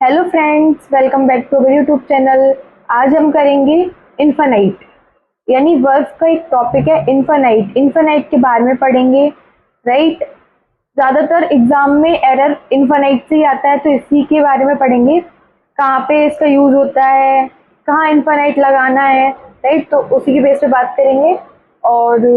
Hello friends, welcome back to our YouTube channel. आज हम करेंगे इन्फानाइट, यानी वर्ब का एक टॉपिक है इन्फानाइट। इन्फानाइट के बारे में पढ़ेंगे, राइट। ज़्यादातर एग्जाम में एरर इन्फानाइट से ही आता है, तो इसी के बारे में पढ़ेंगे। कहाँ पे इसका यूज़ होता है, कहाँ इन्फानाइट लगाना है, राइट। तो उसी के बेस पे बात करेंगे। और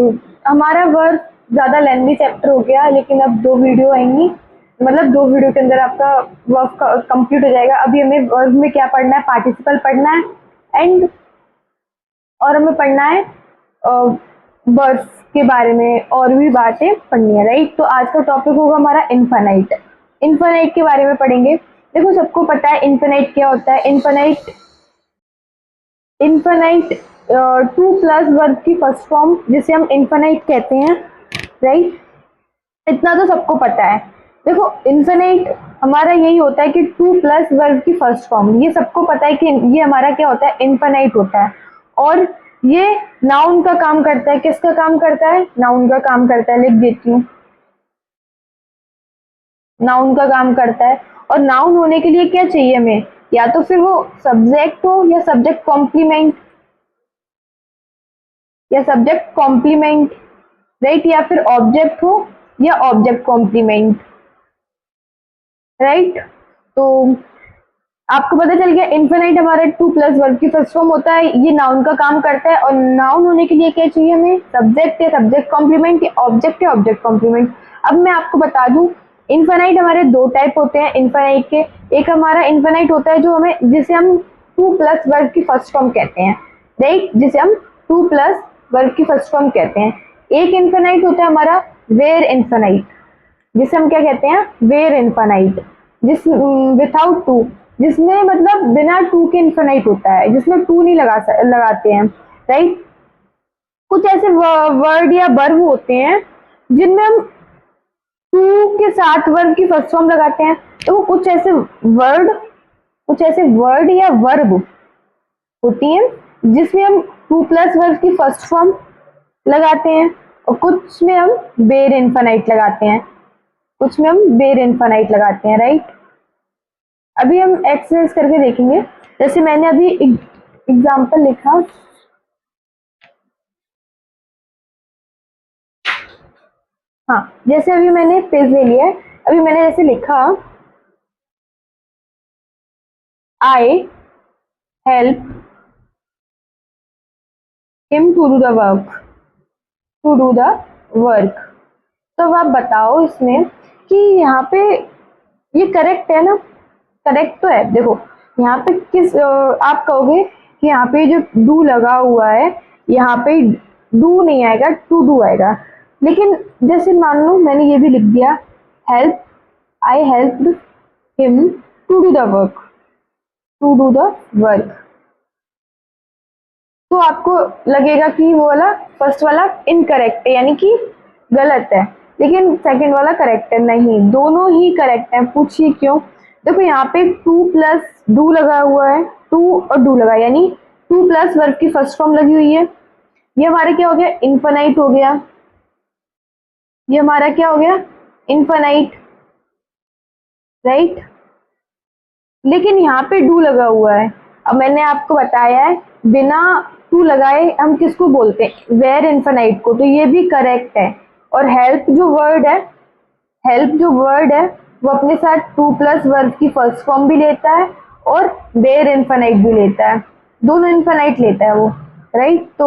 हमारा वर्ब ज़्यादा लेंथी चैप्टर हो गया, लेकिन अब 2 वीडियो आएंगी, मतलब 2 वीडियो के अंदर आपका वर्क कंप्लीट हो जाएगा। अभी हमें वर्क में क्या पढ़ना है, पार्टिसिपल पढ़ना है एंड और हमें पढ़ना है वर्ड्स के बारे में और भी बातें पढ़नी है, राइट। तो आज का टॉपिक होगा हमारा इन्फानाइट। इन्फानाइट के बारे में पढ़ेंगे। देखो, सबको पता है इन्फानाइट क्या होता है। इन्फानाइट इन्फानाइट 2 प्लस वर्ब की फर्स्ट फॉर्म, जिसे हम इन्फानाइट कहते हैं, राइट। इतना तो सबको पता है। देखो, इन्फिनिट हमारा यही होता है कि 2 प्लस वर्ब की फर्स्ट फॉर्म, ये सबको पता है कि ये हमारा क्या होता है, इन्फिनाइट होता है। और ये नाउन का काम करता है। किसका काम करता है? नाउन का काम करता है। लिख देती हूँ, नाउन का काम करता है। और नाउन होने के लिए क्या चाहिए हमें? या तो फिर वो सब्जेक्ट हो या सब्जेक्ट कॉम्प्लीमेंट, या सब्जेक्ट कॉम्प्लीमेंट, राइट, या फिर ऑब्जेक्ट हो या ऑब्जेक्ट कॉम्प्लीमेंट, राइट। तो आपको पता चल गया, इन्फिनाइट हमारा 2 प्लस वर्ब की फर्स्ट फॉर्म होता है। ये नाउन का काम करता है। और नाउन होने के लिए क्या चाहिए हमें? सब्जेक्ट या सब्जेक्ट कॉम्प्लीमेंट, या ऑब्जेक्ट या ऑब्जेक्ट कॉम्प्लीमेंट। अब मैं आपको बता दूं, इन्फिनाइट हमारे 2 टाइप होते हैं इन्फिनाइट के। एक हमारा इन्फिनाइट होता है जिसे हम 2 प्लस वर्ब की फर्स्ट फॉर्म कहते हैं, राइट, जिसे हम 2 प्लस वर्ब की फर्स्ट फॉर्म कहते हैं। एक इन्फिनाइट होता है हमारा वेयर इन्फिनाइट, जिसे हम क्या कहते हैं, वेयर इन्फिनाइट, जिस विथआउट टू, जिसमें मतलब बिना टू के इन्फिनाइट होता है, जिसमें टू नहीं लगाते हैं, राइट। कुछ ऐसे वर्ड या वर्ब होते हैं जिनमें हम टू के साथ वर्ब की फर्स्ट फॉर्म लगाते हैं। तो वो कुछ ऐसे वर्ड या वर्ब होती हैं जिसमें हम 2 प्लस वर्ब की फर्स्ट फॉर्म लगाते हैं, और कुछ में हम वेयर इन्फिनाइट लगाते हैं, कुछ में हम वेयर इन्फिनाइट लगाते हैं, राइट। अभी हम एक्सरसाइज करके देखेंगे। जैसे मैंने अभी एग्जांपल लिखा, हाँ, जैसे अभी मैंने पेज ले लिया है। अभी मैंने जैसे लिखा, I help him to do the work, to do the work. तो अब आप बताओ इसमें कि यहाँ पे ये करेक्ट है ना? करेक्ट तो है। देखो, यहाँ पे आप कहोगे कि यहाँ पे जो डू लगा हुआ है, यहाँ पे डू नहीं आएगा, टू डू आएगा। लेकिन जैसे मान लो मैंने ये भी लिख दिया, help, I helped him to do the work, to do the work. तो आपको लगेगा कि वो वाला फर्स्ट वाला इनकरेक्ट है, यानी कि गलत है, लेकिन सेकंड वाला करेक्ट है। नहीं, दोनों ही करेक्ट है। पूछिए क्यों? देखो, यहाँ पे 2 प्लस डू लगा हुआ है, टू और डू लगा, यानी 2 प्लस वर्ब की फर्स्ट फॉर्म लगी हुई है। ये हमारा क्या हो गया? इन्फिनाइट हो गया। ये हमारा क्या हो गया? Infinite, right. लेकिन यहाँ पे डू लगा हुआ है। अब मैंने आपको बताया है, बिना टू लगाए हम किसको बोलते हैं? वेयर इन्फिनाइट को। तो ये भी करेक्ट है। और हेल्प जो वर्ड है वो अपने साथ 2 प्लस वर्ब की फर्स्ट फॉर्म भी लेता है और वेयर इन्फिनाइट भी लेता है, दोनों इन्फिनाइट लेता है वो, राइट।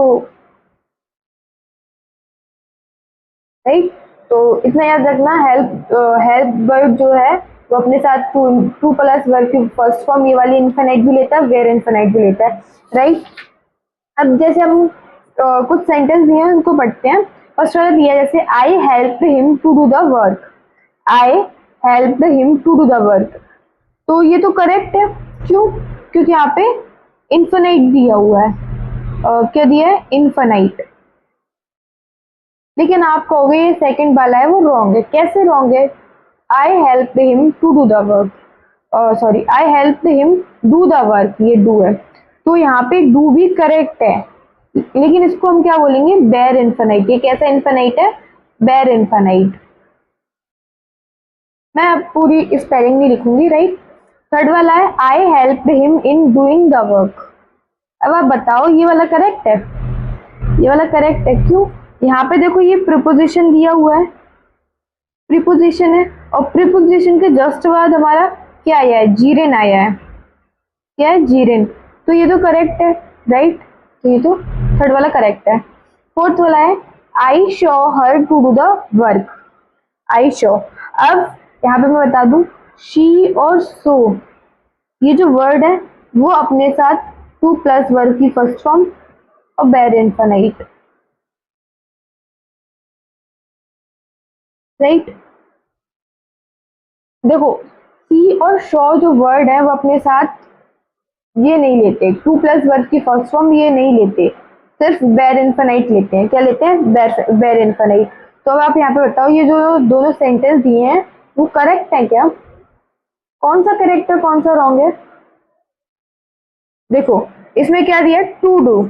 राइट, तो इतना याद रखना, हेल्प वर्ड जो है वो अपने साथ 2 प्लस वर्ब की फर्स्ट फॉर्म ये वाली इन्फिनाइट भी लेता है, वेयर इन्फिनाइट भी लेता है, राइट। अब जैसे हम कुछ सेंटेंस दिए हैं उनको पढ़ते हैं। फर्स्ट वाला दिया जैसे, I help him to do the work, I help him to do the work. तो ये तो करेक्ट है। क्यों? क्योंकि यहाँ पे इन्फिनाइट दिया हुआ है। क्या दिया है? इन्फिनाइट। लेकिन आप कहोगे ये सेकंड वाला है वो रॉन्ग है। कैसे रॉन्ग है? I help him to do the work, sorry, I help him do the work, ये डू है। तो यहाँ पे डू भी करेक्ट है, लेकिन इसको हम क्या बोलेंगे? Bare infinite. ये कैसा इन्फिनाइट है? Bare infinite. मैं अब पूरी स्पेलिंग नहीं लिखूंगी, राइट। थर्ड वाला है I help him in doing the work. अब आप बताओ ये वाला करेक्ट है? ये वाला करेक्ट है, क्यों? यहाँ पे देखो ये प्रीपोजिशन दिया हुआ है, प्रीपोजिशन है, और प्रीपोजिशन के जस्ट बाद हमारा क्या आया है? जीरेन आया है। क्या है? जीरेन। तो ये तो करेक्ट है, राइट? तो ये तो थर्ड वाला करेक्ट है। फोर्थ वाला है I show her to do the work. I show. अब यहाँ पे मैं बता दूं, शी और सो ये जो वर्ड है वो अपने साथ टू प्लस वर्ब की फर्स्ट फॉर्म और बेर इनफाइनाइट, राइट? देखो सी और शो जो वर्ड है वो अपने साथ ये नहीं लेते, टू प्लस वर्ब की फर्स्ट फॉर्म ये नहीं लेते, सिर्फ बेर इनफाइनाइट लेते हैं। क्या लेते हैं? बेर इनफाइनाइट। तो अब आप यहाँ पे बताओ ये जो दोनों सेंटेंस दिए हैं वो करेक्ट है क्या? कौन सा करेक्ट है, कौन सा रॉन्ग है? देखो इसमें क्या दिया? To do.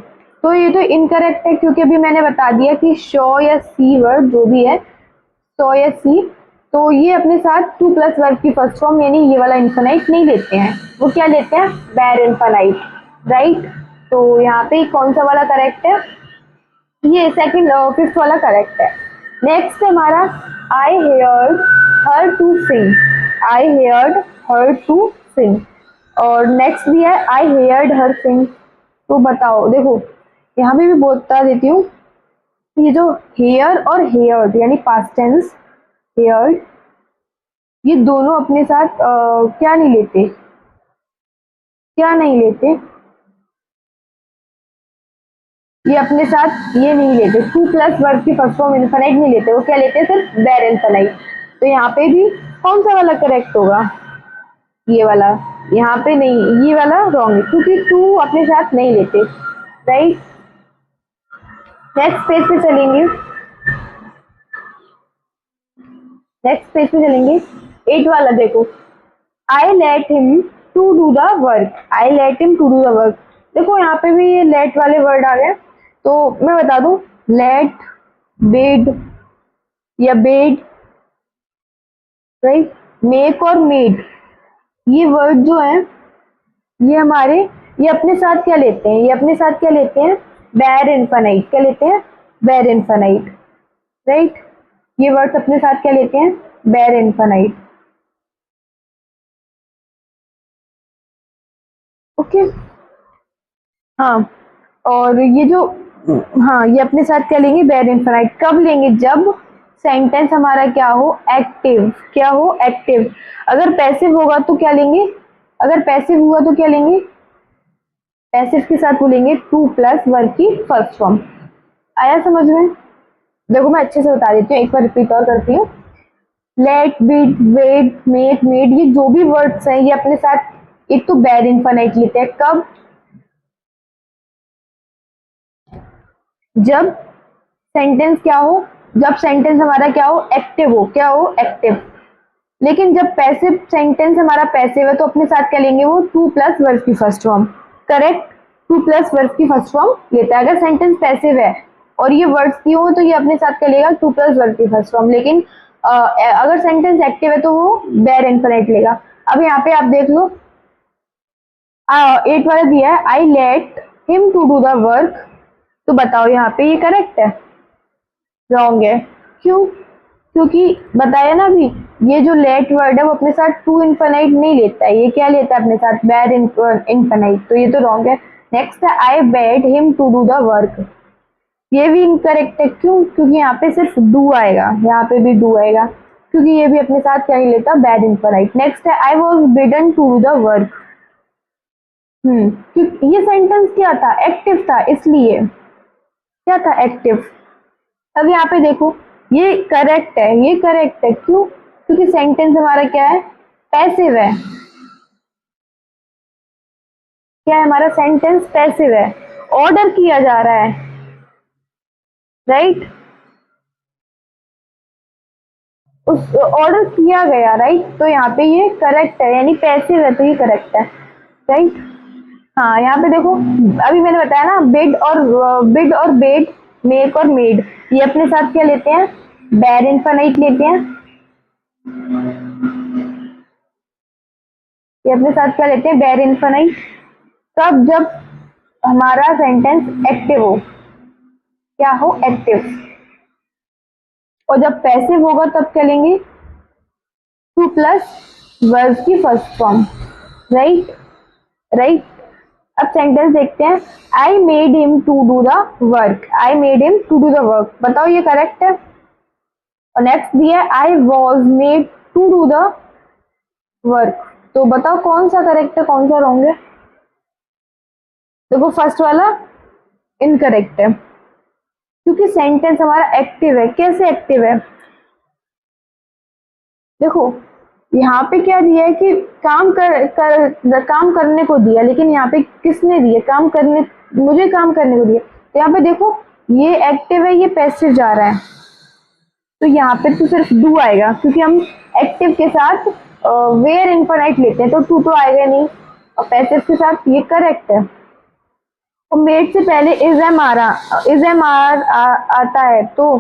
तो ये तो इनकरेक्ट है, क्योंकि अभी मैंने बता दिया कि शो या सी वर्ड जो भी है, शो या सी, तो ये अपने साथ टू प्लस वर्ब की फर्स्ट फॉर्म यानी ये वाला इन्फानाइट नहीं लेते हैं, वो क्या लेते हैं? बेर इन्फानाइट, राइट? तो यहाँ पे कौन सा वाला करेक्ट है? ये सेकंड फिफ्थ वाला करेक्ट है। नेक्स्ट है हमारा I heard her to sing. I heard her to sing. और नेक्स्ट भी है आई हेयर्ड हर सिंग। तो बताओ, देखो यहाँ पे भी बता देती हूँ, ये जो हेयर और हेयर्ड यानी पास्ट टेंस, हेयर्ड, ये दोनों अपने साथ क्या नहीं लेते? क्या नहीं लेते? ये अपने साथ ये नहीं लेते, टू प्लस वर्ब की फर्स्ट फॉर्म इन्फानाइट नहीं लेते, वो क्या लेते हैं? सिर्फ बेर इन्फानाइट। तो यहाँ पे भी कौन सा वाला करेक्ट होगा? ये वाला। यहाँ पे नहीं, ये वाला रॉन्ग है, क्योंकि टू अपने साथ नहीं लेते, राइट? नेक्स्ट पेज पे चलेंगे, नेक्स्ट पेज पे चलेंगे। एट वाला देखो, I let him to do the work. I let him to do the work. देखो यहाँ पे भी ये लेट वाले वर्ड आ गए, तो मैं बता दूं, लेट, बेड या बेड, राइट? मेक और मेड, ये वर्ड जो है ये हमारे, ये अपने साथ क्या लेते हैं? ये अपने साथ क्या लेते हैं? बेर इन्फानाइट। क्या लेते हैं? बेर इन्फानाइट, राइट? ये वर्ड्स अपने साथ क्या लेते हैं? बेर इन्फानाइट। ओके, हाँ। और ये जो, हाँ, ये अपने साथ क्या लेंगे? बेर इन्फानाइट। कब लेंगे? जब सेंटेंस हमारा क्या हो? एक्टिव। क्या हो? एक्टिव। अगर पैसिव होगा तो क्या लेंगे? अगर पैसिव हुआ तो क्या लेंगे? पैसिव के साथ बोलेंगे टू प्लस वर्ब की फर्स्ट फॉर्म। आया समझ में? देखो मैं अच्छे से बता देती हूँ, एक बार रिपीट और करती हूँ। Let, bid, wait, make, made, ये जो भी वर्ड्स हैं ये अपने साथ एक तो बेर इन्फानाइट लेते हैं। कब? जब सेंटेंस क्या हो? जब सेंटेंस हमारा क्या हो? एक्टिव हो। क्या हो? एक्टिव। लेकिन जब पैसिव सेंटेंस हमारा पैसिव है तो अपने साथ क्या लेंगे? वो टू प्लस वर्ब की first form. Correct? To plus verb की फर्स्ट फॉर्म लेता है अगर सेंटेंस पैसिव है और ये वर्ड्स दिए हो तो ये अपने साथ क्या लेगा? टू प्लस वर्ब की फर्स्ट फॉर्म। लेकिन अगर सेंटेंस एक्टिव है तो वो बेर इन्फिनिट लेगा। अब यहाँ पे आप देख लो, एट वाला दिया है I let him to do the work. तो बताओ यहाँ पे ये करेक्ट है? रॉन्ग है। क्यों? क्योंकि बताया ना अभी, ये जो लेट वर्ड है वो अपने साथ टू इन्फानाइट नहीं लेता है, ये क्या लेता है अपने साथ? बेर इन्फानाइट। तो ये तो रॉन्ग है। नेक्स्ट है I bade him to do the work. ये भी इनकरेक्ट है। क्यों? क्योंकि यहाँ पे सिर्फ डू आएगा, यहाँ पे भी डू आएगा, क्योंकि ये भी अपने साथ क्या नहीं लेता? बेर इन्फानाइट। नेक्स्ट है I was bidden to do the work. क्योंकि ये सेंटेंस क्या था? एक्टिव था, इसलिए क्या था? एक्टिव। अब यहाँ पे देखो ये करेक्ट है, ये करेक्ट है। क्यों? क्योंकि सेंटेंस हमारा क्या है? पैसिव है। क्या है हमारा? सेंटेंस पैसिव है, ऑर्डर किया जा रहा है, राइट? उस ऑर्डर किया गया, राइट? तो यहाँ पे ये करेक्ट है, यानी पैसिव है तो ये करेक्ट है, राइट? हाँ, यहाँ पे देखो अभी मैंने बताया ना, बिड और बेड, मेक और मेड, ये अपने साथ क्या लेते हैं? बेर इन्फानाइट लेते हैं। ये अपने साथ क्या लेते हैं, बेयर इन्फिनाइट। तब जब हमारा सेंटेंस एक्टिव हो, क्या हो, एक्टिव। और जब पैसिव होगा तब क्या लेंगे, टू प्लस वर्ब की फर्स्ट फॉर्म। Right, right. अब सेंटेंस देखते हैं, I made him to do the work, I made him to do the work, बताओ ये करेक्ट है। और नेक्स्ट दिया है, I was made to do the work, तो बताओ कौन सा करेक्ट है, कौन सा रॉन्ग है। देखो फर्स्ट वाला इनकरेक्ट है, क्योंकि सेंटेंस हमारा एक्टिव है। कैसे एक्टिव है, देखो यहाँ पे क्या दिया है कि काम करने को दिया, लेकिन यहाँ पे किसने दिया, काम करने, मुझे काम करने को दिया। तो यहाँ पे देखो ये एक्टिव है, ये पैसिव जा रहा है, तो यहाँ पे तो सिर्फ डू आएगा, क्योंकि हम एक्टिव के साथ वेयर इनफिनाइट लेते हैं, तो टू तो आएगा नहीं। और पैसिव के साथ ये करेक्ट है। और मेड से पहले इज एम आ रहा, इज एम आता है, तो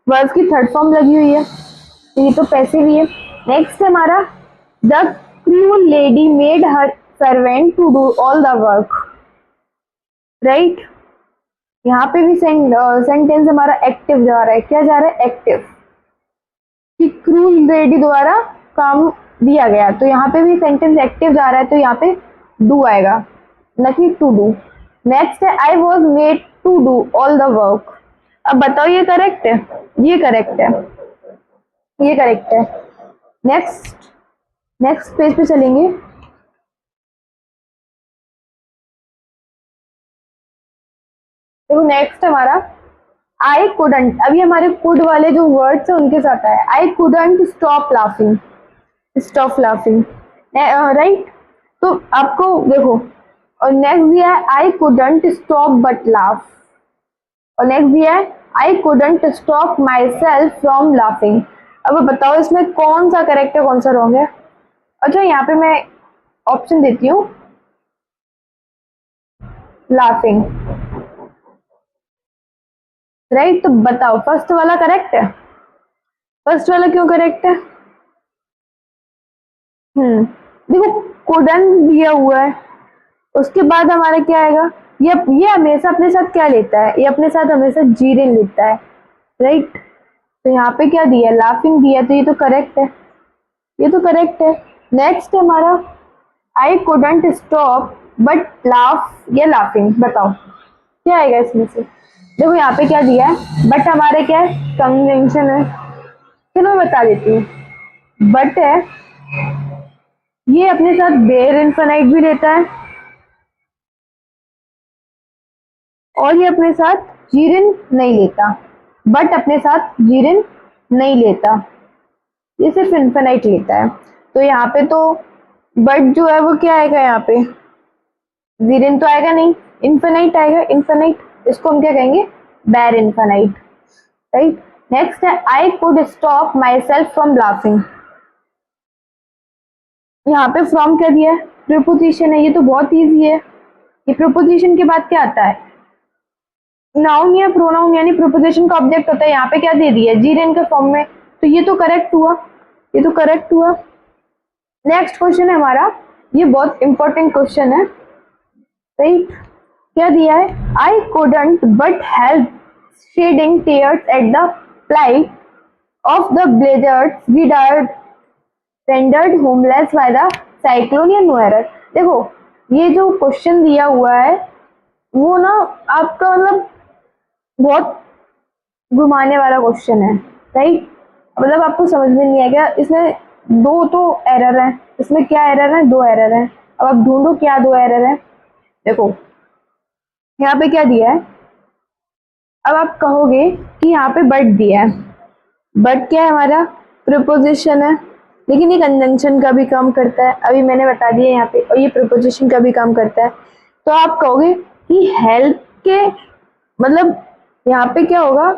वर्ब की थर्ड फॉर्म लगी हुई है, तो ये तो पैसिव ही है। नेक्स्ट है हमारा, the cruel lady made her servant to do all the work. Right, यहाँ पे भी सेंटेंस हमारा एक्टिव जा रहा है, क्या जा रहा है, एक्टिव, कि क्रूल लेडी द्वारा काम दिया गया, तो यहाँ पे भी सेंटेंस एक्टिव जा रहा है, तो यहाँ पे डू आएगा, न कि टू डू। नेक्स्ट है, I was made to do all the work. अब बताओ ये करेक्ट है, ये करेक्ट है, ये करेक्ट है। नेक्स्ट, नेक्स्ट पेज पे चलेंगे। देखो नेक्स्ट हमारा, आई कुडंट, अभी हमारे कुड वाले जो वर्ड्स है उनके साथ आया, I couldn't stop laughing, stop laughing. Right, तो आपको देखो, और नेक्स्ट दिया है, I couldn't stop but laugh, और नेक्स्ट दिया है, I couldn't stop my self from laughing. अब बताओ इसमें कौन सा करेक्ट है, कौन सा रॉन्ग है। अच्छा यहाँ पे मैं ऑप्शन देती हूँ, लाफिंग। राइट, तो बताओ फर्स्ट वाला करेक्ट है, फर्स्ट वाला क्यों करेक्ट है। देखो कुडंट दिया हुआ है, उसके बाद हमारा क्या आएगा, ये हमेशा अपने साथ क्या लेता है, ये अपने साथ हमेशा जीरेन लेता है। राइट, तो यहाँ पे क्या दिया है, लाफिंग दिया, तो ये तो करेक्ट है, ये तो करेक्ट है। नेक्स्ट है हमारा, I couldn't stop but laugh या लाफिंग, बताओ क्या आएगा इसमें से। देखो यहाँ पे क्या दिया है, बट हमारे क्या है, कंजंक्शन है, चलो मैं बता देती हूँ। बट है, ये अपने साथ बेयर इनफिनाइट भी लेता है, और ये अपने साथ जीरिन नहीं लेता, बट अपने साथ जीरिन नहीं लेता, ये सिर्फ इनफिनाइट लेता है। तो यहाँ पे तो बट जो है वो क्या आएगा, यहाँ पे जीरिन तो आएगा नहीं, इनफिनाइट आएगा, इनफिनाइट, इसको हम क्या कहेंगे, बेयर इनफिनाइट। राइट, नेक्स्ट है, I could stop my self from laughing. यहाँ पे फ्रॉम क्या दिया है, प्रीपोजिशन है, ये तो बहुत ईजी है। ये प्रीपोजिशन के बाद क्या आता है, नाउन या प्रोनाउन, यानी प्रीपोजिशन का ऑब्जेक्ट होता है। यहाँ पे क्या दे दिया, जीरेन के फॉर्म में, तो ये तो करेक्ट हुआ, ये तो करेक्ट हुआ। नेक्स्ट क्वेश्चन है हमारा, ये बहुत इंपॉर्टेंट क्वेश्चन है। राइट, क्या दिया है, I couldn't but help shedding tears at the plight of the blizzards we died rendered homeless by the cyclone या no error। देखो ये जो क्वेश्चन दिया हुआ है वो ना आपका मतलब बहुत घुमाने वाला क्वेश्चन है। राइट, मतलब आपको समझ में नहीं आएगा, इसमें दो तो एरर है, इसमें क्या एरर है, दो एरर है। अब आप ढूंढो क्या दो एरर है। देखो यहाँ पे क्या दिया है, अब आप कहोगे कि यहाँ पे बट दिया है, बट क्या है, हमारा प्रीपोजिशन है, लेकिन ये कंजंक्शन का भी काम करता है, अभी मैंने बता दिया यहाँ पे, और ये प्रीपोजिशन का भी काम करता है। तो आप कहोगे कि हेल्प के मतलब यहाँ पे क्या होगा,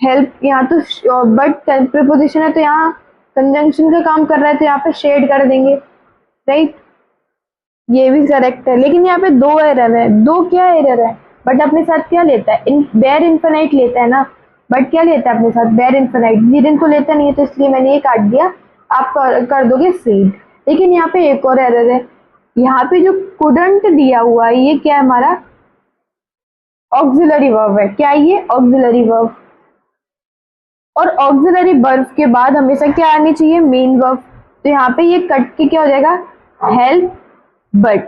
हेल्प, यहाँ तो बट प्रीपोजिशन है, तो यहाँ कंजंक्शन का काम कर रहा है, तो यहाँ पे शेड कर देंगे। राइट, ये भी करेक्ट है, लेकिन यहाँ पे दो एरर है। दो क्या एरर है, बट अपने साथ क्या लेता है, बेयर इनफिनाइट लेता है ना, बट क्या लेता है अपने साथ, बेयर इनफिनाइट, जीरेन तो लेता नहीं है, तो इसलिए मैंने ये काट दिया। आप कर दोगे सीड। लेकिन यहाँ पे एक और एरर है, यहाँ पे जो कुडंट दिया हुआ है ये क्या है, हमारा ऑक्सिलरी वर्ब है। क्या ये ऑक्सिलरी वर्ब, और ऑक्सिलरी वर्ब के बाद हमेशा क्या आनी चाहिए, मेन वर्ब। तो यहाँ पे ये कट के क्या हो जाएगा, हेल्प बट,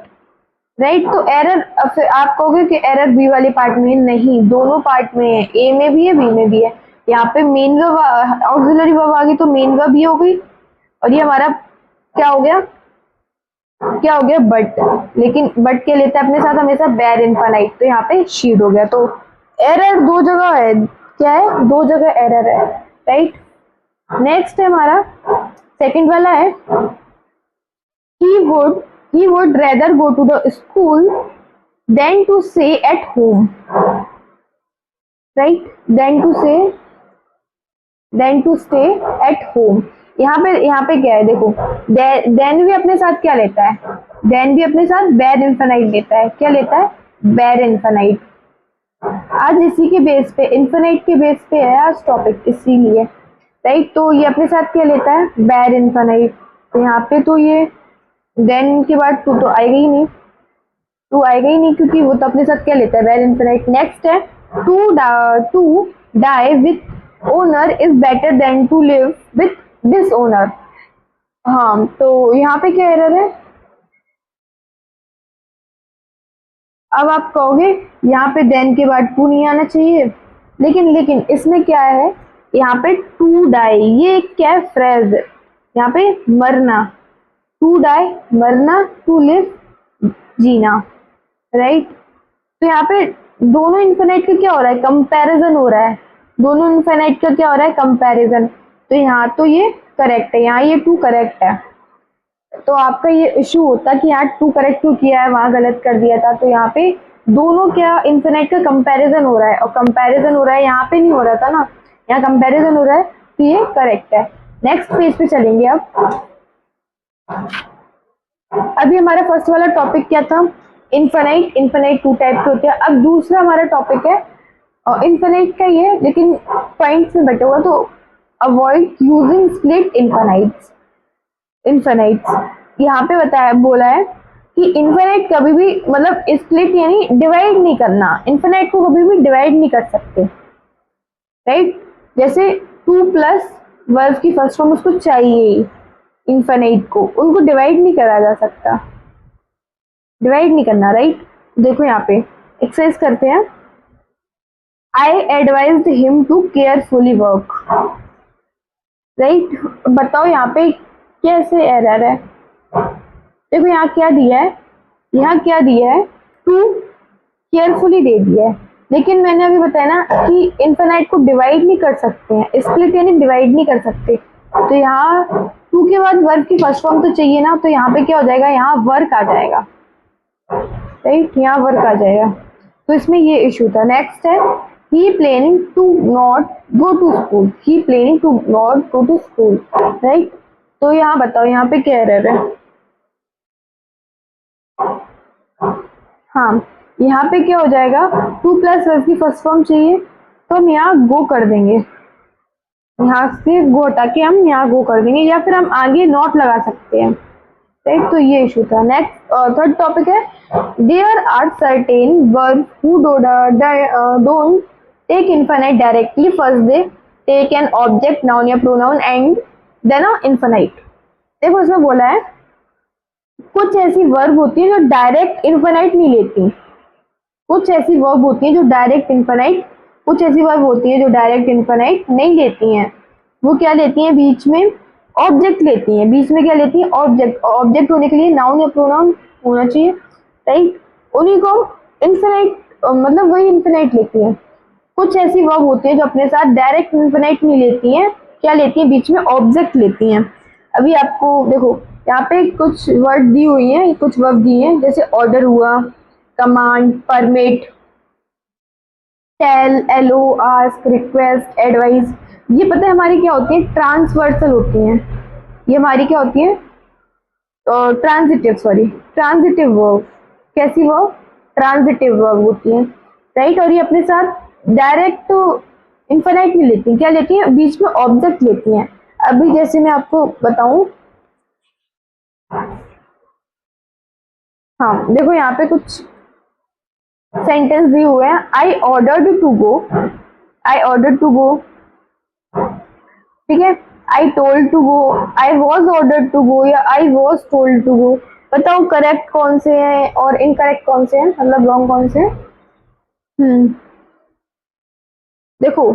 राइट। तो एरर, आप कहोगे कि एरर बी वाले पार्ट में नहीं, दोनों पार्ट में है, ए में भी है बी में भी है। यहाँ पे मेन वर्ब ऑक्सिलरी वर्ब आ गई तो मेन वर्ब ये हो गई, और ये हमारा क्या हो गया, क्या हो गया, बट। लेकिन बट क्या लेता है अपने साथ हमेशा, बैर इनफाइनाइट, तो यहाँ पे शीड हो गया। तो एरर दो जगह है, क्या है, दो जगह एरर है, राइट। नेक्स्ट है हमारा सेकंड वाला है, he would rather go to the school than to stay at home, right, than to stay at home। यहाँ पे क्या है, देखो देन भी अपने साथ क्या लेता है, देन भी अपने साथ बैर इनफाइनाइट लेता है। क्या लेता है, बैर इनफाइनाइट। आज इसी के बेस पे, इनफाइनाइट के बेस पे है आज टॉपिक, इसीलिए, राइट। तो ये अपने साथ क्या लेता है, बैर इनफाइनाइट। तो यहाँ पे तो ये देन के बाद टू तो आएगा ही नहीं, टू आएगा ही नहीं, क्योंकि वो तो अपने साथ क्या लेता है, बैर इनफाइनाइट। नेक्स्ट है to die with honour is better than to live with dishonour. हाँ, तो यहाँ पे क्या एरर है, अब आप कहोगे यहाँ पे देन के बाद टू नहीं आना चाहिए, लेकिन इसमें क्या है, यहाँ पे टू डाई, ये क्या है, फ्रेज, यहाँ पे मरना, टू डाई मरना, टू लिव जीना, राइट। तो यहाँ पे दोनों इनफाइनाइट का क्या हो रहा है, कंपैरिजन हो रहा है, दोनों इनफाइनाइट का क्या हो रहा है, कंपैरिजन। तो यहाँ तो ये करेक्ट है, यहाँ ये टू करेक्ट है। तो आपका ये इशू होता कि यहाँ टू करेक्ट क्यों किया है, वहां गलत कर दिया था। तो यहाँ पे दोनों क्या, इनफाइनाइट का कंपैरिजन हो रहा है, और कंपैरिजन हो रहा है, यहाँ पे नहीं हो रहा था ना, यहाँ कंपैरिजन हो रहा है, तो ये करेक्ट है। नेक्स्ट पेज पे चलेंगे अब। अभी हमारा फर्स्ट वाला टॉपिक क्या था, इनफाइनाइट। इनफाइनाइट टू टाइप के होते हैं। अब दूसरा हमारा टॉपिक है इनफाइनाइट का ही है, लेकिन पॉइंट्स में बैठा हुआ, तो अवॉइड यूजिंग स्प्लिट इनफाइनाइट्स। इनफाइनाइट्स यहाँ पे बताया, बोला है कि इनफाइनाइट कभी भी, मतलब स्प्लिट यानी डिवाइड नहीं करना, इनफाइनाइट को कभी भी डिवाइड नहीं कर सकते, राइट। जैसे टू प्लस वर्ब की फर्स्ट फॉर्म उसको चाहिए, इनफाइनाइट को, उनको डिवाइड नहीं करा जा सकता, डिवाइड नहीं करना, राइट। देखो यहाँ पे एक्सरसाइज करते हैं, I advised him to carefully work, right. बताओ यहाँ पे कैसे एरर है, देखो यहाँ क्या दिया है, यहाँ क्या दिया है, टू केयरफुली दे दिया है, लेकिन मैंने अभी बताया ना कि इनफाइनाइट को डिवाइड नहीं कर सकते हैं, स्प्लिट यानी डिवाइड नहीं कर सकते। तो यहाँ टू के बाद वर्ब की फर्स्ट फॉर्म तो चाहिए ना, तो यहाँ पे क्या हो जाएगा, यहाँ वर्क आ जाएगा, राइट, यहाँ वर्क आ जाएगा। तो इसमें ये इशू था। नेक्स्ट है, he planning to not go to school, he planning to not go to school, right। तो यहाँ बताओ यहाँ पे क्या एरर है, हाँ यहाँ पे क्या हो जाएगा, टू प्लस वर्ब की फर्स्ट फॉर्म चाहिए, तो हम यहाँ गो कर देंगे, यहाँ से गो हटा के हम यहाँ गो कर देंगे, या फिर हम आगे नॉट लगा सकते हैं, राइट। तो ये इशू था। नेक्स्ट थर्ड टॉपिक है, there are certain verb who don't take infinite directly, first they take an object, noun या प्रोनाउन, एंड देन इनफाइनाइट। देखो इसमें बोला है कुछ ऐसी वर्ब होती है जो डायरेक्ट इनफाइनाइट नहीं लेती, कुछ ऐसी वर्ब होती है जो डायरेक्ट इनफाइनाइट, कुछ ऐसी वर्ब होती है जो डायरेक्ट इनफाइनाइट नहीं लेती हैं। वो क्या लेती हैं, बीच में ऑब्जेक्ट लेती हैं, बीच में क्या लेती हैं, ऑब्जेक्ट। ऑब्जेक्ट होने के लिए नाउन या प्रोनाउन होना चाहिए, राइट। उन्हीं को इनफाइनाइट, मतलब वही इनफाइनाइट लेती हैं। कुछ ऐसी वर्ब होती है जो अपने साथ डायरेक्ट इनफाइनाइट नहीं लेती हैं, क्या लेती हैं, बीच में ऑब्जेक्ट लेती हैं। अभी आपको देखो यहाँ पे कुछ वर्ड दी हुई हैं, कुछ वर्ब दी हैं, जैसे ऑर्डर हुआ, command, permit, tell, allow, ask, request, advice. ये पता है हमारी क्या होती है, ट्रांसवर्सल होती हैं। ये हमारी क्या होती है, ट्रांजिटिव वर्ब। कैसी वर्ब, ट्रांजिटिव वर्ब होती है, राइट। और ये अपने साथ डायरेक्ट इनफाइनाइट नहीं लेती, क्या लेती हैं, बीच में ऑब्जेक्ट लेती हैं। अभी जैसे मैं आपको बताऊं, हाँ देखो यहाँ पे कुछ सेंटेंस दिए हुए हैं। I ordered to go, I ordered to go, ठीक है। I told to go, I was ordered to go या I was told to go. बताओ करेक्ट कौन से हैं और इनकरेक्ट कौन से हैं, मतलब रॉन्ग कौन से हैं। हम्म, देखो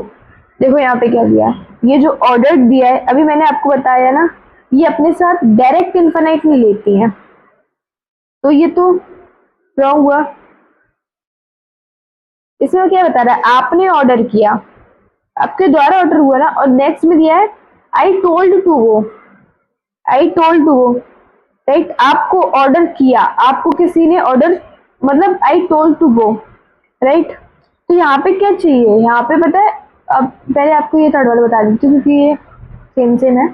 देखो यहाँ पे क्या दिया है, ये जो ऑर्डर दिया है अभी मैंने आपको बताया ना, ये अपने साथ डायरेक्ट इन्फिनाइट नहीं लेती हैं, तो ये तो रॉन्ग हुआ। इसमें क्या बता रहा है, आपने ऑर्डर किया, आपके द्वारा ऑर्डर हुआ ना, और नेक्स्ट में दिया है I told to go, I told to go, right. आपको ऑर्डर किया, आपको किसी ने ऑर्डर, मतलब I told to go, right. तो यहाँ पे क्या चाहिए, यहाँ पे पता है, अब पहले आपको ये थर्ड वाला बता देती हूँ क्योंकि ये सेम सेम है।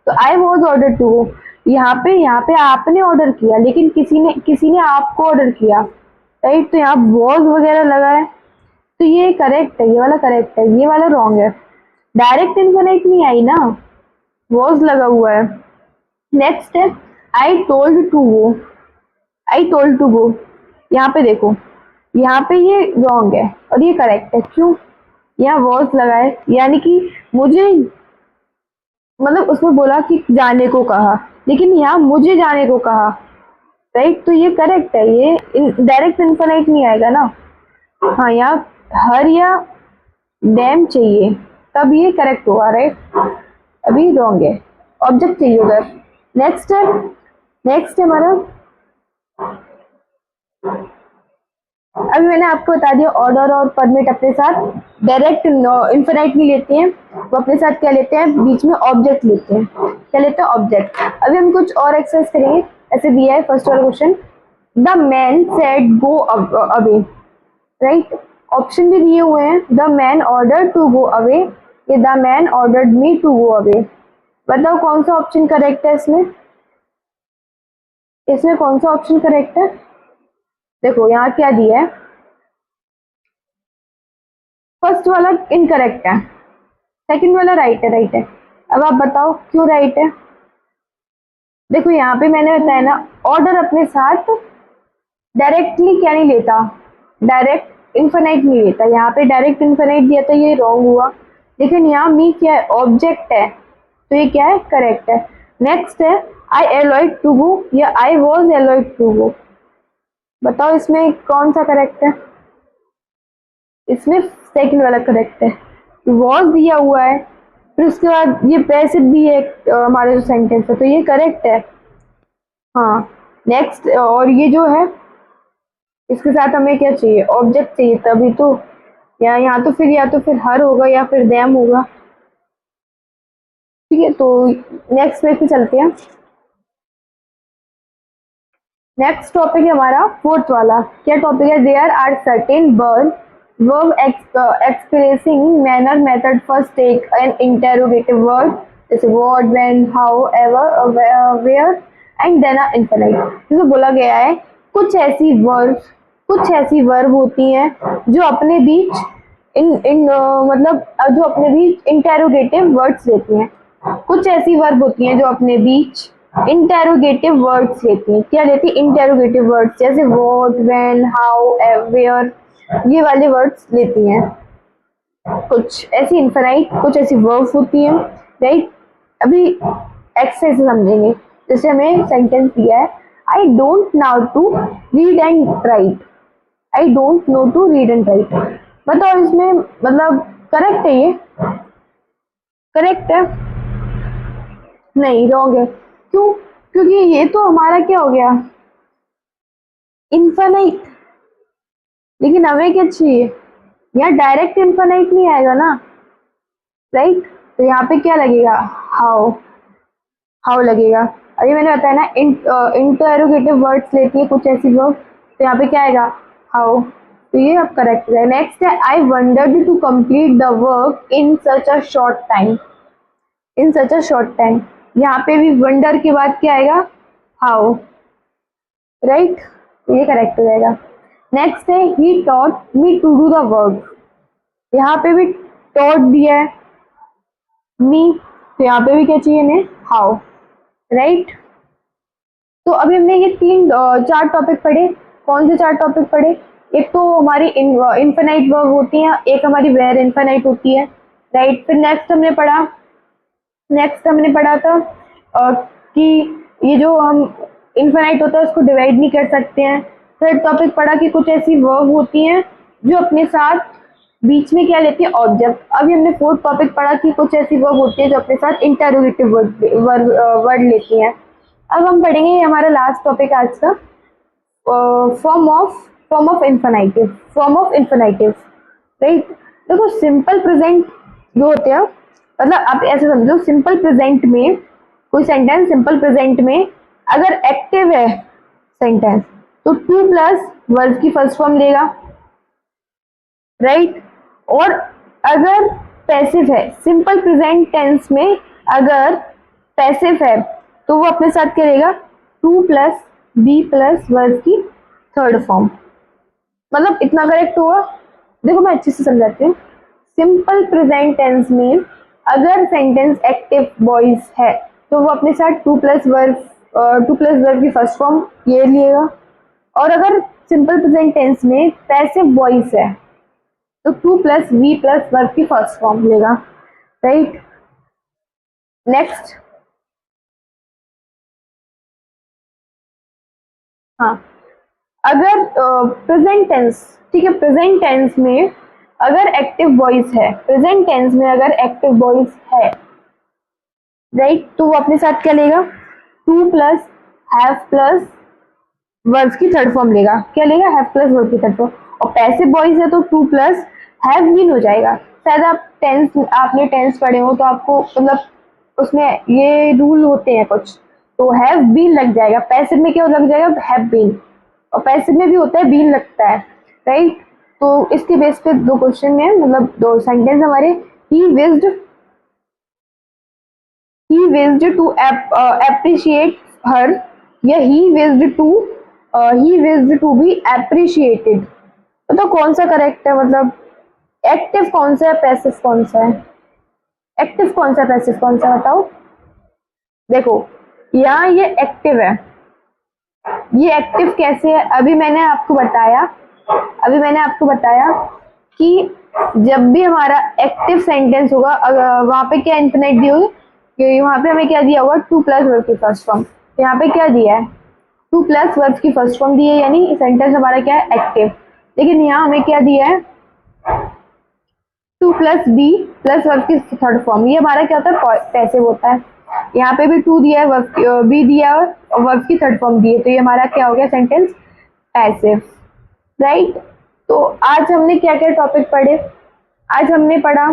तो I was order to go, यहाँ पे आपने ऑर्डर किया लेकिन किसी ने आपको ऑर्डर किया, राइट। तो यहाँ वॉज वगैरह लगा है, तो ये करेक्ट है, ये वाला करेक्ट है, ये वाला रॉन्ग है। डायरेक्ट इन्फिनाइट नहीं आई ना, वॉज लगा हुआ है। नेक्स्ट है I told to go, I told to go, यहाँ पे देखो, यहाँ पे ये रॉन्ग है और ये करेक्ट है। क्यों, यहाँ वॉज लगा है, यानी कि मुझे, मतलब उसमें बोला कि जाने को कहा, लेकिन यहाँ मुझे जाने को कहा, राइट। तो ये करेक्ट है, ये डायरेक्ट इन्फिनाइट नहीं आएगा ना। हाँ, यहाँ हर या डैम चाहिए तब ये करेक्ट होगा, राइट। अभी रॉन्ग है, ऑब्जेक्ट चाहिए उधर। नेक्स्ट है, नेक्स्ट है हमारा, अभी मैंने आपको बता दिया ऑर्डर और परमिट अपने साथ डायरेक्ट इन्फिनाइट नहीं लेते हैं, वो अपने साथ क्या लेते हैं, बीच में ऑब्जेक्ट लेते हैं। क्या लेते हैं, ऑब्जेक्ट। अभी हम कुछ और एक्सरसाइज करेंगे। ऐसे दिया है फर्स्ट वाला question, the man said go away, right. Option भी दिए हुए हैं, the man order to go away, ये the man ordered me to go away. बताओ कौन सा ऑप्शन करेक्ट है इसमें, इसमें कौन सा ऑप्शन करेक्ट है। देखो यहाँ क्या दिया है, फर्स्ट वाला इनकरेक्ट है, सेकंड वाला राइट है, राइट है। अब आप बताओ क्यों राइट है। देखो यहाँ पे मैंने बताया ना, ऑर्डर अपने साथ डायरेक्टली क्या नहीं लेता, डायरेक्ट इन्फिनाइट नहीं लेता। यहाँ पे डायरेक्ट इन्फिनाइट दिया तो ये रॉन्ग हुआ, लेकिन यहाँ मी क्या है, ऑब्जेक्ट है, तो ये क्या है, करेक्ट है। नेक्स्ट है आई एलॉयड टू गो या I was allowed to go. बताओ इसमें कौन सा करेक्ट है, इसमें सेकंड वाला करेक्ट है। वॉज दिया हुआ है, फिर उसके बाद ये पैसिव भी है हमारे जो सेंटेंस है, तो ये करेक्ट है। हाँ, नेक्स्ट, और ये जो है इसके साथ हमें क्या चाहिए, ऑब्जेक्ट चाहिए, तभी तो या तो फिर हर होगा या फिर देम होगा, ठीक है। तो नेक्स्ट पेज पे चलते हैं। नेक्स्ट टॉपिक है हमारा फोर्थ वाला। क्या टॉपिक है, there are certain verb expressing manner method first take an interrogative word, जैसे what, when, how, ever, where and then a infinite. जैसे बोला गया है कुछ ऐसी वर्ब होती हैं जो अपने बीच इन इन मतलब जो अपने बीच इंटेरोगेटिव वर्ड्स लेती हैं। कुछ ऐसी वर्ब होती हैं जो अपने बीच इंटेरोगेटिव वर्ड्स लेती हैं। क्या लेती है, इंटेरोगेटिव वर्ड्स, जैसे व्हाट, व्हेन, हाउ, वेयर, ये वाले वर्ड्स लेती हैं। कुछ ऐसी इनफिनाइट, कुछ ऐसी वर्ब्स होती हैं, राइट। अभी एक्सरसाइज समझेंगे। जैसे हमें सेंटेंस दिया है, I don't know to read and write, I don't know to read and write. बताओ इसमें मतलब करेक्ट है, ये करेक्ट है, नहीं रॉन्ग है। क्यों, क्योंकि ये तो हमारा क्या हो गया, इनफाइनाइट, लेकिन हमें क्या चाहिए, यहाँ डायरेक्ट इनफाइनाइट नहीं आएगा ना, राइट। तो यहाँ पे क्या लगेगा, हाउ, हाउ लगेगा। अभी मैंने बताया ना, इंटरोगेटिव वर्ड्स लेती है कुछ ऐसी वर्ड, तो यहाँ पे क्या आएगा, हाउ। तो ये अब करेक्ट है। नेक्स्ट है I wondered to complete the work in such a short time, in such a short time. यहाँ पे भी वंडर के बाद क्या आएगा, हाउ, राइट। ये करेक्ट हो जाएगा। नेक्स्ट है he taught me to do the work, यहाँ पे भी टॉट दिया है मी, तो यहाँ पे भी क्या चाहिए ने, हाउ, राइट। तो अभी हमने ये चार टॉपिक पढ़े। कौन से चार टॉपिक पढ़े? एक तो हमारी इनफाइनाइट वर्ब होती है, एक हमारी वेयर इनफाइनाइट होती है, राइट। फिर नेक्स्ट हमने पढ़ा था कि ये जो हम इनफाइनाइट होता है उसको डिवाइड नहीं कर सकते हैं। थर्ड टॉपिक पढ़ा कि कुछ ऐसी वर्ब होती हैं जो अपने साथ बीच में क्या लेती है? ऑब्जेक्ट। अभी हमने फोर्थ टॉपिक पढ़ा कि कुछ ऐसी वर्ब होती है जो अपने साथ इंटरोगेटिव वर्ड लेती हैं। अब हम पढ़ेंगे हमारा लास्ट टॉपिक आज का, फॉर्म ऑफ इन्फिनेटिव, राइट। देखो सिंपल प्रेजेंट जो होते हैं, मतलब आप ऐसे समझो, सिंपल प्रेजेंट में कोई सेंटेंस सिंपल प्रेजेंट में अगर एक्टिव है सेंटेंस तो टू प्लस वर्ब की फर्स्ट फॉर्म लेगा, राइट। और अगर पैसिव है, सिंपल प्रेजेंट टेंस में अगर पैसिव है तो वो अपने साथ क्या लेगा? To plus be plus verb की थर्ड फॉर्म। मतलब इतना करेक्ट हुआ? देखो मैं अच्छे से समझाती हूँ। सिंपल प्रेजेंट टेंस में अगर सेंटेंस एक्टिव वॉइस है तो वो अपने साथ टू प्लस वर्ब की फर्स्ट फॉर्म ये लिएगा। और अगर सिंपल प्रेजेंट टेंस में पैसिव वॉइस है तो to plus be plus verb की फर्स्ट फॉर्म लेगा, राइट। नेक्स्ट, हाँ, अगर प्रेजेंट टेंस, ठीक है, प्रेजेंट टेंस में अगर एक्टिव वॉइस है, प्रेजेंट टेंस में अगर एक्टिव वॉइस है, राइट, तो वो अपने साथ क्या लेगा? To plus have plus verb की थर्ड फॉर्म लेगा। क्या लेगा? हैव प्लस वर्ब की थर्ड फॉर्म। और पैसिव वॉइस है तो टू प्लस हैव बीन हो जाएगा। शायद आपने टेंस पढ़े हो तो आपको मतलब उसमें ये रूल होते हैं कुछ, तो हैव बीन लग जाएगा। पैसिव में क्या लग जाएगा? Have been. और पैसिव में भी होता है बीन लगता है, राइट। तो इसके बेस पे दो क्वेश्चन है, मतलब दो सेंटेंस हमारे। ही विज्ड टू appreciate her, या he wished to be appreciated। तो कौन सा करेक्ट है? मतलब एक्टिव कौन सा है, पैसिव कौन सा है? एक्टिव कौन सा, पैसिव कौन सा, बताओ। देखो यहाँ ये एक्टिव है। ये एक्टिव कैसे है? अभी मैंने आपको बताया कि जब भी हमारा एक्टिव सेंटेंस होगा वहां पे क्या इन्फिनिट दी होगी? वहां पे हमें क्या दिया होगा? टू प्लस वर्ब की फर्स्ट फॉर्म। यहाँ पे क्या दिया है? टू प्लस वर्ब की फर्स्ट फॉर्म दी है, यानी सेंटेंस हमारा क्या है? एक्टिव। लेकिन यहाँ हमें क्या दिया है? To plus be plus verb की थर्ड फॉर्म। ये हमारा क्या होता है? पैसिव होता है। यहाँ पे भी टू दिया है, बी दिया है और वर्ब की थर्ड फॉर्म दी है, तो ये हमारा क्या हो गया? Sentence passive, right. तो आज हमने क्या क्या टॉपिक पढ़े? आज हमने पढ़ा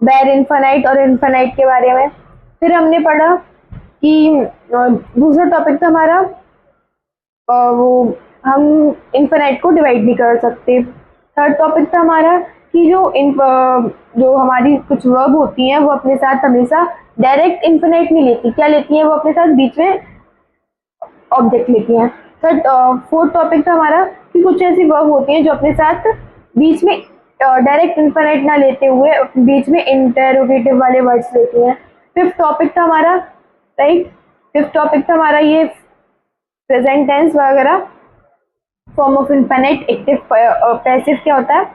बैर इन्फानाइट और इन्फानाइट के बारे में। फिर हमने पढ़ा कि दूसरा टॉपिक था हमारा वो हम इन्फानाइट को डिवाइड नहीं कर सकते। थर्ड टॉपिक था हमारा कि जो हमारी कुछ वर्ब होती हैं वो अपने साथ हमेशा डायरेक्ट इन्फिनाइट नहीं लेती। क्या लेती हैं? वो अपने साथ बीच में ऑब्जेक्ट लेती हैं। फोर्थ टॉपिक था हमारा कि कुछ ऐसी वर्ब होती हैं जो अपने साथ बीच में डायरेक्ट इन्फिनाइट ना लेते हुए बीच में इंटरोगेटिव वाले वर्ड्स लेती हैं। फिफ्थ टॉपिक था हमारा, राइट, फिफ्थ टॉपिक था हमारा ये प्रेजेंट टेंस वगैरह, form of infinite, active, passive क्या होता है?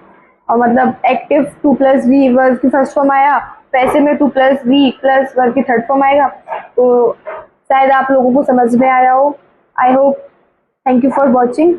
और मतलब active to plus be verb की फर्स्ट फॉर्म आया, पैसिव में to plus be plus verb की थर्ड फॉर्म आएगा। तो शायद आप लोगों को समझ में आया हो। I hope. Thank you for watching.